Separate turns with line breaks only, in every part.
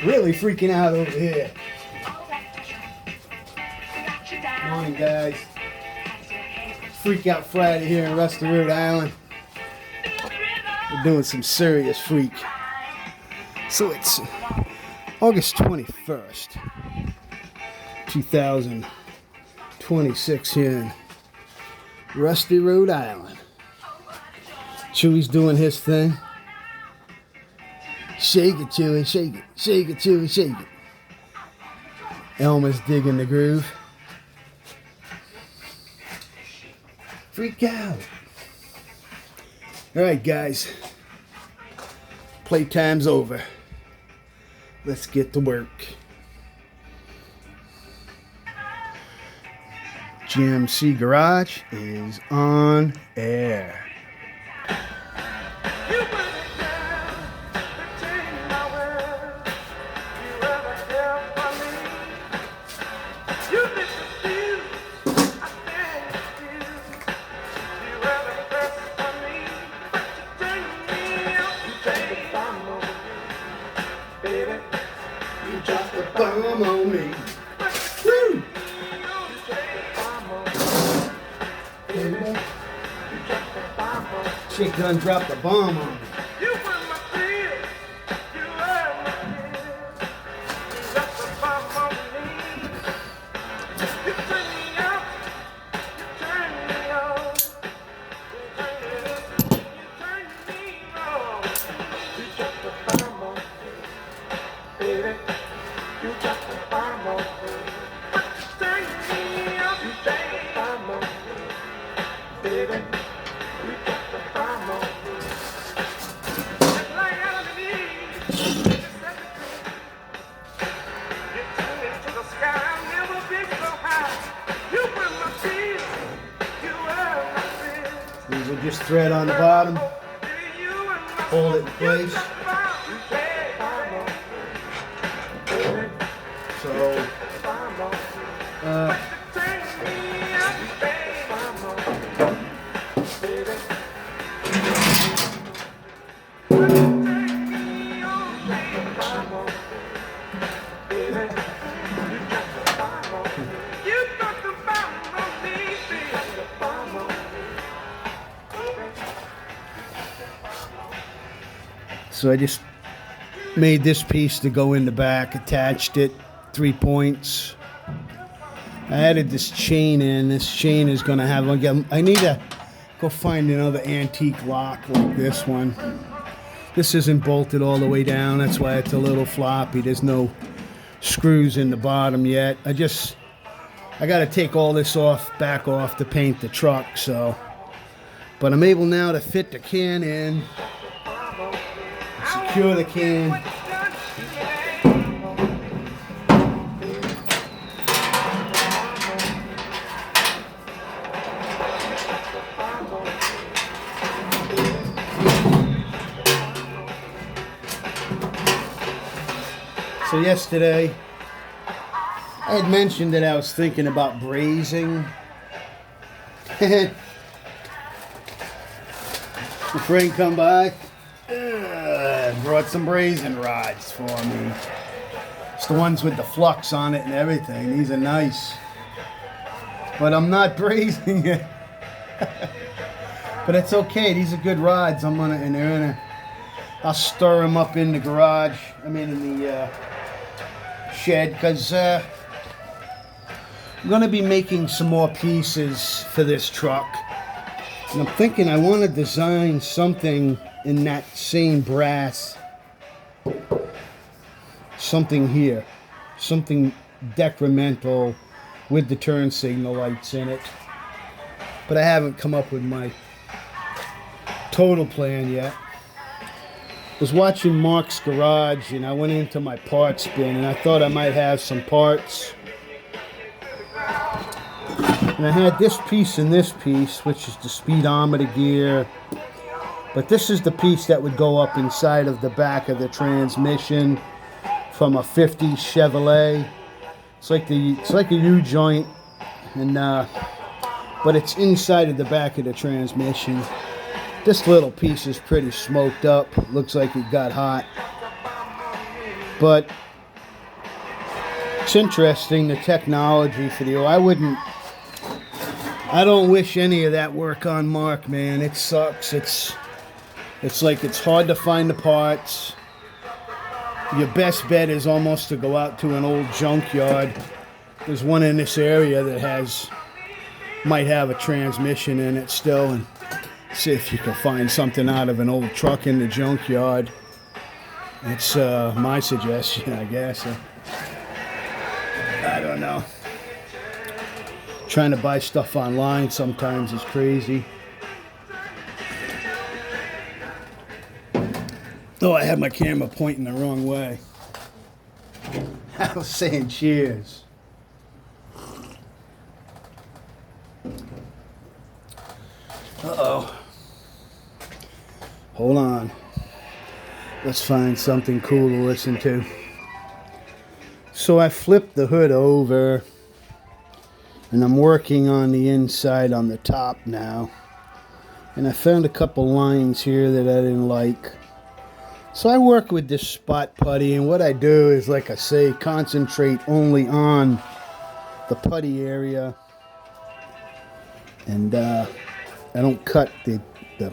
really freaking out over here. Morning, guys. Freak Out Friday here in Rusty, Rhode Island. We're doing some serious freak. So it's August 21st, 2026 here in Rusty, Rhode Island. Chewy's doing his thing. Shake it, Chewy, shake it. Shake it, Chewy, shake it. Elma's digging the groove. Freak out. Alright, guys. Playtime's over. Let's get to work. GMC Garage is on air. Bomb on me. Woo! Chick done dropped the bomb on me. These are just thread on the bottom. Hold it in place. So, I just made this piece to go in the back, attached it, 3 points. I added this chain in. This chain is going to have, I need to go find another antique lock like this one. This isn't bolted all the way down. That's why it's a little floppy. There's no screws in the bottom yet. I got to take all this back off to paint the truck, so. But I'm able now to fit the can in. Secure the can. So yesterday, I had mentioned that I was thinking about brazing. My friend come by. Brought some brazing rods for me. It's the ones with the flux on it and everything. These are nice. But I'm not brazing it. But it's okay. These are good rods. I'll stir them up in the garage. In the shed, because I'm going to be making some more pieces for this truck. And I'm thinking I want to design something in that same brass, something here, something decremental with the turn signal lights in it. But I haven't come up with my total plan yet. I was watching Mark's Garage and I went into my parts bin and I thought I might have some parts. And I had this piece and this piece, which is the speedometer gear. But this is the piece that would go up inside of the back of the transmission from a 50s Chevrolet. It's like a U-joint, and but it's inside of the back of the transmission. This little piece is pretty smoked up. Looks like it got hot. But It's interesting, the technology for the I don't wish any of that work on Mark, man. It sucks. It's like it's hard to find the parts. Your best bet is almost to go out to an old junkyard. There's one in this area that might have a transmission in it still, and see if you can find something out of an old truck in the junkyard. It's my suggestion, I guess. I don't know. Trying to buy stuff online sometimes is crazy. Oh, I had my camera pointing the wrong way. I was saying cheers. Uh-oh. Hold on. Let's find something cool to listen to. So I flipped the hood over, and I'm working on the inside on the top now. And I found a couple lines here that I didn't like. So I work with this spot putty, and what I do is, like I say, concentrate only on the putty area. And I don't cut the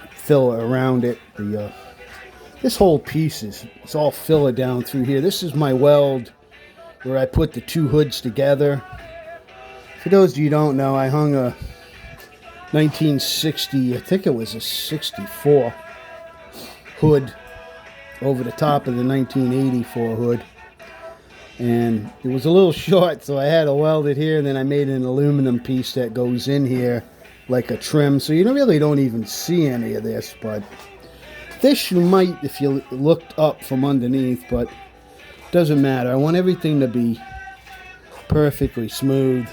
filler around it. This whole piece it's all filler down through here. This is my weld where I put the two hoods together. For those of you who don't know, I hung a 1960, I think it was a 64 hood over the top of the 1984 hood. And it was a little short, so I had to weld it here, and then I made an aluminum piece that goes in here like a trim. So you really don't even see any of this, but this you might if you looked up from underneath, but doesn't matter. I want everything to be perfectly smooth.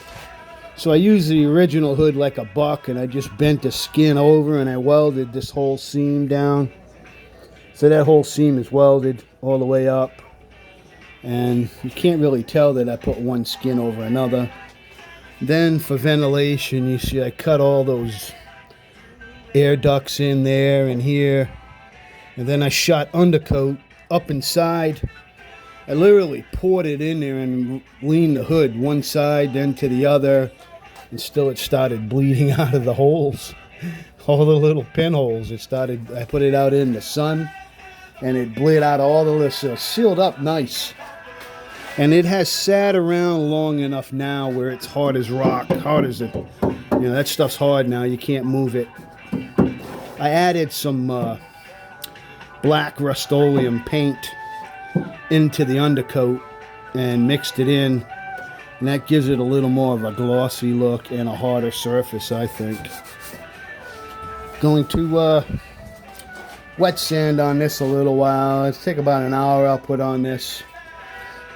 So I used the original hood like a buck, and I just bent the skin over and I welded this whole seam down. So that whole seam is welded all the way up, and you can't really tell that I put one skin over another. Then for ventilation, you see I cut all those air ducts in there and here, and then I shot undercoat up inside. I literally poured it in there and leaned the hood one side then to the other, and still it started bleeding out of the holes, all the little pinholes. I put it out in the sun, and it bled out all the little, sealed up nice. And it has sat around long enough now where it's hard as rock, hard as it, that stuff's hard now, you can't move it. I added some black Rust-Oleum paint into the undercoat and mixed it in, and that gives it a little more of a glossy look and a harder surface, I think. Going to wet sand on this a little while. It'll take about an hour I'll put on this.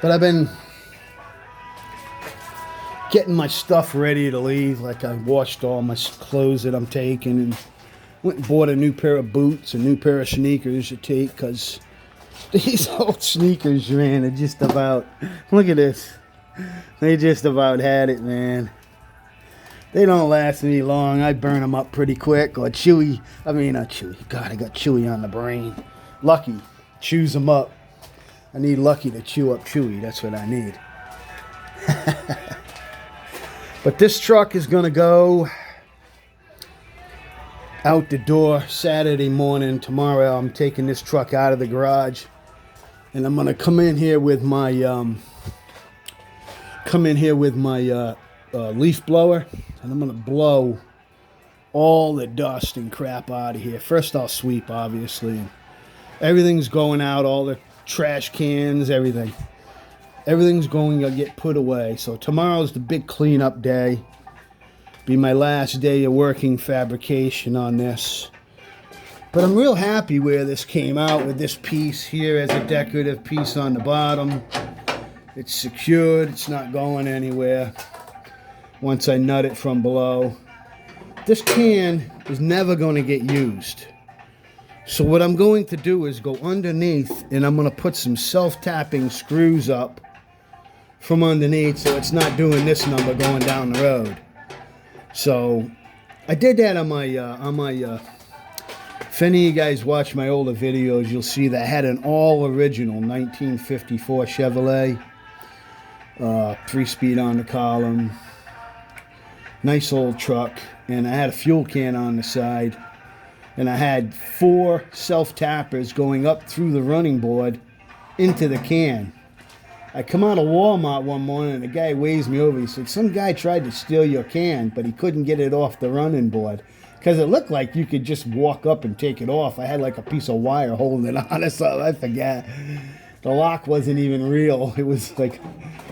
But I've been getting my stuff ready to leave. Like I washed all my clothes that I'm taking and went and bought a new pair of boots, a new pair of sneakers to take, because these old sneakers, man, are just about, look at this. They just about had it, man. They don't last me long. I burn them up pretty quick. Or Chewy. I mean, not Chewy. God, I got Chewy on the brain. Lucky chews them up. I need Lucky to chew up Chewy. That's what I need. But this truck is going to go out the door Saturday morning. Tomorrow I'm taking this truck out of the garage, and I'm going to come in here with my leaf blower, and I'm going to blow all the dust and crap out of here. First I'll sweep, obviously. Everything's going out, all the trash cans, everything. Everything's going to get put away. So tomorrow's the big cleanup day. Be my last day of working fabrication on this. But I'm real happy where this came out with this piece here as a decorative piece on the bottom. It's secured. It's not going anywhere once I nut it from below. This can is never going to get used. So what I'm going to do is go underneath, and I'm going to put some self-tapping screws up from underneath so it's not doing this number going down the road. So I did that on my if any of you guys watch my older videos, you'll see that I had an all original 1954 Chevrolet, 3-speed on the column. Nice old truck. And I had a fuel can on the side. And I had 4 self-tappers going up through the running board into the can. I come out of Walmart one morning and the guy waves me over. He said, some guy tried to steal your can, but he couldn't get it off the running board. Because it looked like you could just walk up and take it off. I had like a piece of wire holding it on or something. I forgot. The lock wasn't even real. It was like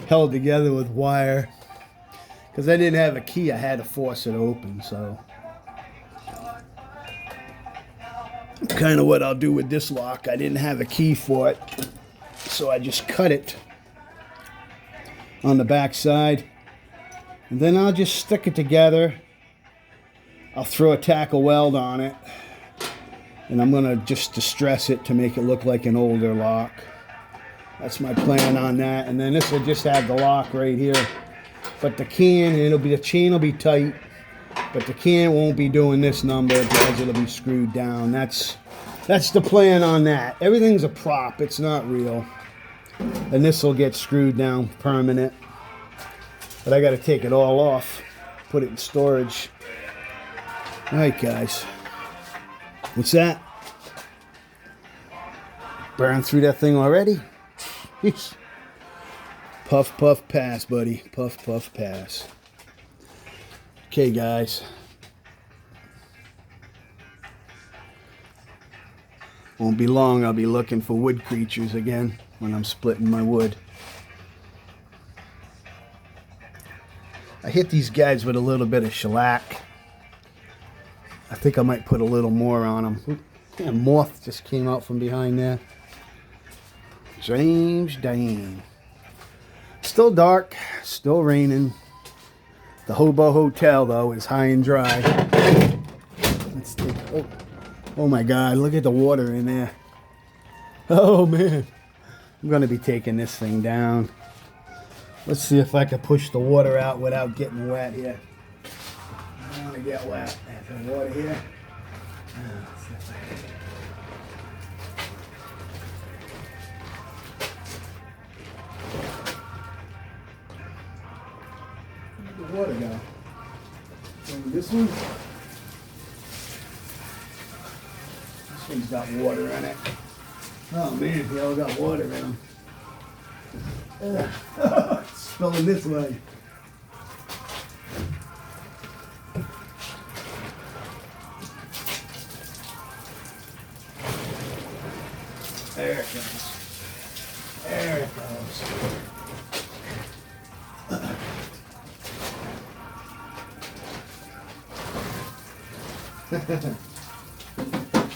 held together with wire. Because I didn't have a key, I had to force it open. So kind of what I'll do with this lock. I didn't have a key for it. So I just cut it on the back side, and then I'll just stick it together. I'll throw a tackle weld on it, and I'm gonna just distress it to make it look like an older lock. That's my plan on that. And then this will just have the lock right here, but the can, the chain will be tight, but the can won't be doing this number because it'll be screwed down. That's the plan on that. Everything's a prop, it's not real. And this will get screwed down permanent. But I got to take it all off, put it in storage. All right, guys. What's that? Burn through that thing already? Puff, puff, pass, buddy. Puff, puff, pass. Okay, guys. Won't be long. I'll be looking for wood creatures again when I'm splitting my wood. I hit these guys with a little bit of shellac. I think I might put a little more on them. Yeah, moth just came out from behind there. James Dane. Still dark, still raining. The Hobo Hotel, though, is high and dry. Let's take, oh my God, look at the water in there. Oh man. I'm going to be taking this thing down. Let's see if I can push the water out without getting wet here. I don't want to get wet. There's the water here. Let's see if I can. Where'd the water go? This one? This one's got water in it. Oh man, they all got water in them. It's spilling this way. There it goes. There it goes.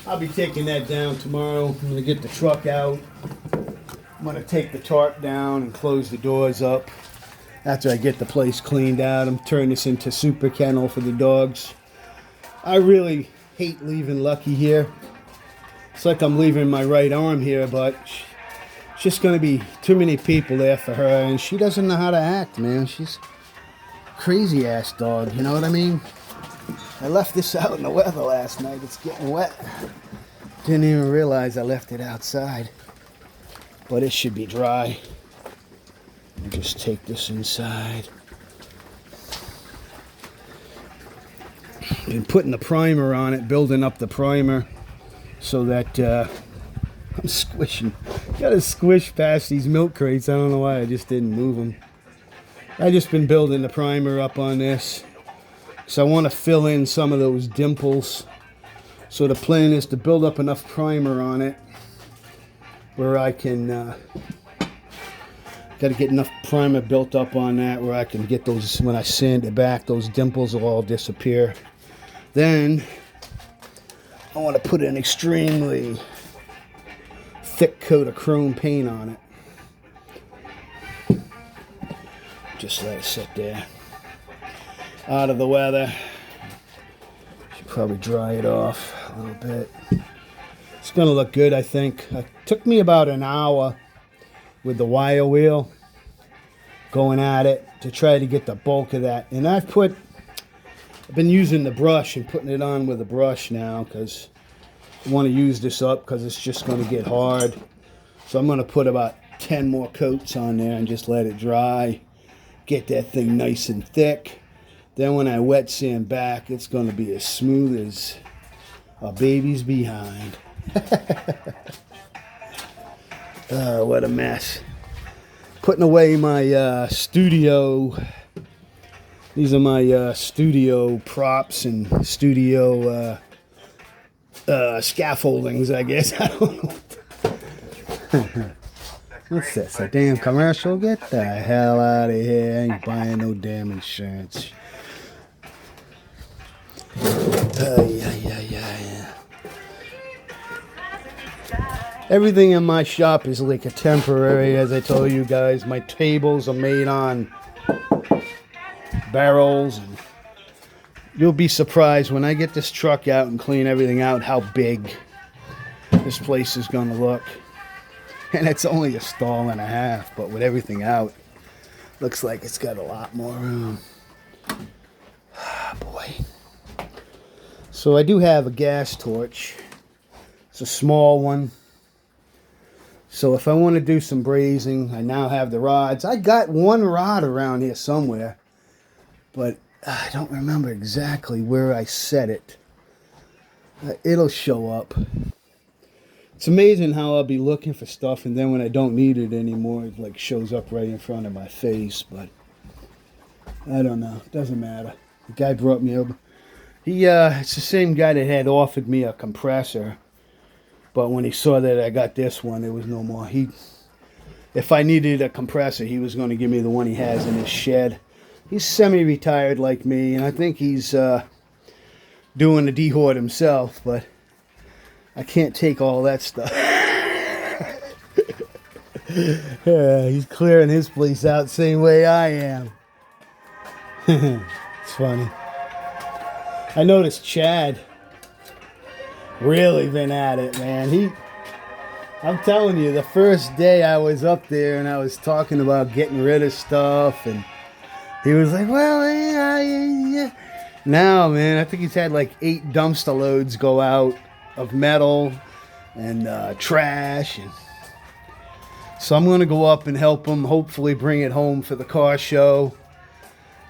I'll be taking that down tomorrow. I'm going to get the truck out. I'm going to take the tarp down and close the doors up. After I get the place cleaned out, I'm turning this into super kennel for the dogs. I really hate leaving Lucky here. It's like I'm leaving my right arm here, but it's just going to be too many people there for her, and she doesn't know how to act, man. She's a crazy ass dog, you know what I mean? I left this out in the weather last night. It's getting wet. Didn't even realize I left it outside. But it should be dry. I'll just take this inside. Been putting the primer on it, building up the primer so that I'm squishing. Gotta squish past these milk crates. I don't know why I just didn't move them. I just been building the primer up on this. So I want to fill in some of those dimples. So the plan is to build up enough primer on it where I can, got to get enough primer built up on that where I can get those, when I sand it back, those dimples will all disappear. Then I want to put an extremely thick coat of chrome paint on it. Just let it sit there. Out of the weather. Should probably dry it off a little bit. It's gonna look good, I think. It took me about an hour with the wire wheel going at it to try to get the bulk of that. And I've been using the brush and putting it on with a brush now because I want to use this up because it's just going to get hard. So I'm going to put about 10 more coats on there and just let it dry. Get that thing nice and thick. Then when I wet sand back, it's going to be as smooth as a baby's behind. Oh, what a mess. Putting away my studio. These are my studio props and studio scaffoldings, I guess. I don't know. What's this? A damn commercial? Get the hell out of here. I ain't buying no damn insurance. Yeah. Everything in my shop is like a temporary, as I told you guys. My tables are made on barrels, and you'll be surprised when I get this truck out and clean everything out how big this place is going to look. And it's only a stall and a half, but with everything out, looks like it's got a lot more room. Ah, boy. So I do have a gas torch. It's a small one. So if I want to do some brazing, I now have the rods. I got one rod around here somewhere, but I don't remember exactly where I set it. It'll show up. It's amazing how I'll be looking for stuff, and then when I don't need it anymore, it like shows up right in front of my face. But I don't know. It doesn't matter. The guy brought me over. It's the same guy that had offered me a compressor, but when he saw that I got this one, there was no more. If I needed a compressor, he was going to give me the one he has in his shed. He's semi-retired like me, and I think he's doing the dehort himself, but I can't take all that stuff. Yeah, he's clearing his place out same way I am. It's funny. I noticed Chad really been at it, man. I'm telling you, the first day I was up there and I was talking about getting rid of stuff, and he was like, well, yeah. Now, man, I think he's had like 8 dumpster loads go out of metal and trash. And so I'm going to go up and help him, hopefully bring it home for the car show.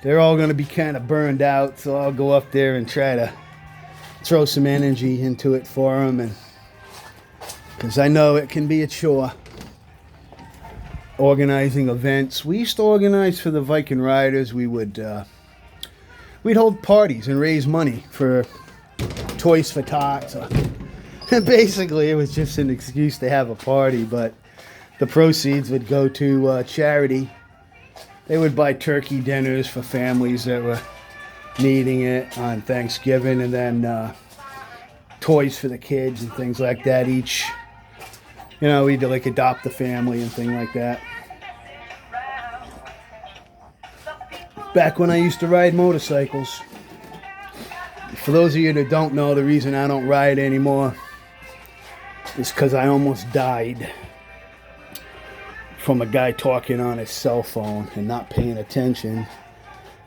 They're all going to be kind of burned out, so I'll go up there and try to throw some energy into it for him, and because I know it can be a chore. Organizing events. We used to organize for the Viking Riders. We'd hold parties and raise money for Toys for Tots. And basically, it was just an excuse to have a party, but the proceeds would go to charity. They would buy turkey dinners for families that were needing it on Thanksgiving, and then toys for the kids and things like that. Each, we'd like adopt a family and thing like that. Back when I used to ride motorcycles. For those of you that don't know, the reason I don't ride anymore is because I almost died from a guy talking on his cell phone and not paying attention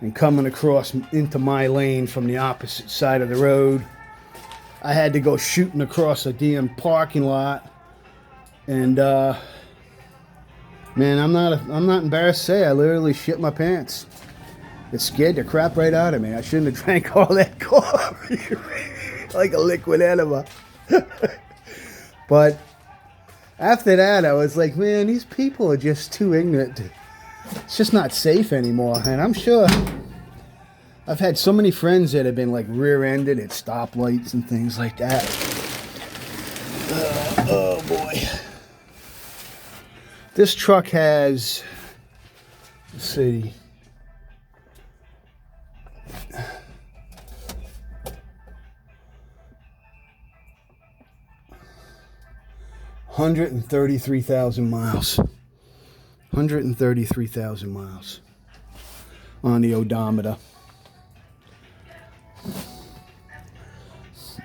and coming across into my lane from the opposite side of the road. I had to go shooting across a damn parking lot, and man, I'm not embarrassed to say I literally shit my pants. It scared the crap right out of me. I shouldn't have drank all that coffee like a liquid enema. But after that, I was like, man, these people are just too ignorant. It's just not safe anymore. And I'm sure I've had so many friends that have been like rear-ended at stoplights and things like that. Oh boy. This truck has, let's see, $133,000 miles. 133,000 miles on the odometer.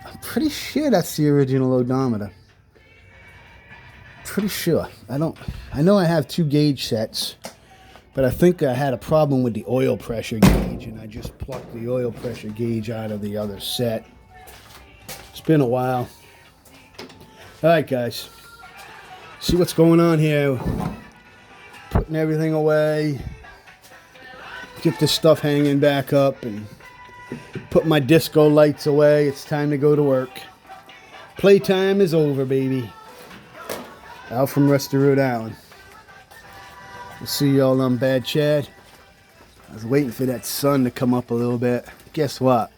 I'm pretty sure that's the original odometer. Pretty sure. I know I have 2 gauge sets, but I think I had a problem with the oil pressure gauge, and I just plucked the oil pressure gauge out of the other set. It's been a while. All right, guys. See what's going on here putting everything away. Get this stuff hanging back up and put my disco lights away. It's time to go to work. Playtime is over, baby. Out from Rusty, Rhode Island. We'll see y'all on Bad Chad. I was waiting for that sun to come up a little bit. Guess what?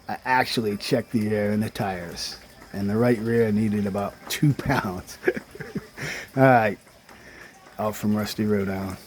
I actually checked the air and the tires. And the right rear needed about 2 pounds. Alright. Out from Rusty, Rhode Island.